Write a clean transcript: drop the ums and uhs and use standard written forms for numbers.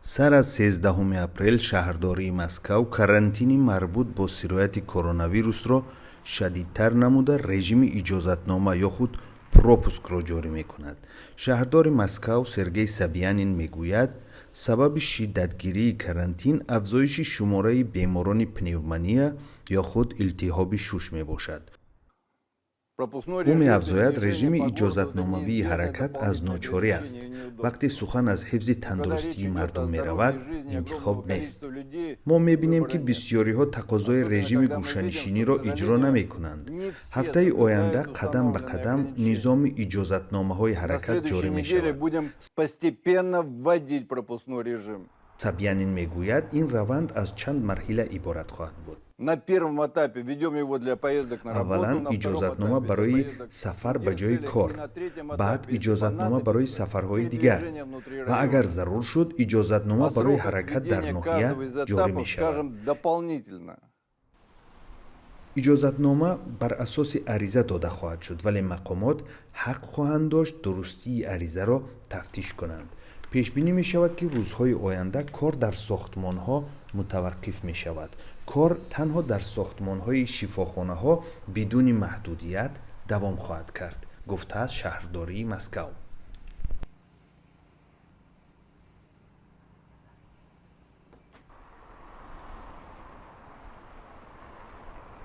сар аз 13 апрел шаҳрдории Москав карантини марбут бо сирояти коронавирусро шадидтар намуда режими иҷозатнома ё худ пропускро ҷорӣ мекунад. Шаҳрдори Москав Сергей Собянин мегӯяд, сабаби шиддатгирии карантин афзоиши шумораи беморони пневмония ё худ илтиҳоби шуш мебошад. ӯ меафзояд, режими иҷозатномавии ҳаракат аз ночорӣ аст. вақте сухан аз ҳифзи тандурустии мардум меравад, интихоб нест. мо мебинем, ки бисёриҳо тақозои режими гӯшанишиниро иҷро намекунанд. ҳафтаи оянда қадам ба қадам низоми иҷозатномаҳои ҳаракат ҷорӣ мешавад. Собянин мегӯяд, ин раванд аз чанд марҳила иборат хоҳад буд. аввалан иҷозатнома барои сафар ба ҷои кор, баъд иҷозатнома барои сафарҳои дигар ва агар зарур шуд иҷозатнома барои ҳаракат дар ноҳия ҷорӣ мешавад. иҷозатнома бар асоси ариза дода хоҳад шуд, вале мақомот ҳақ хоҳанд дошт дурустии аризаро тафтиш кунанд. пешбинӣ мешавад, ки рӯзҳои оянда кор дар сохтмонҳо мутаваққиф мешавад. кор танҳо дар сохтмонҳои шифохонаҳо бидуни маҳдудият давом хоҳад кард, гуфтааст шаҳрдории Москав.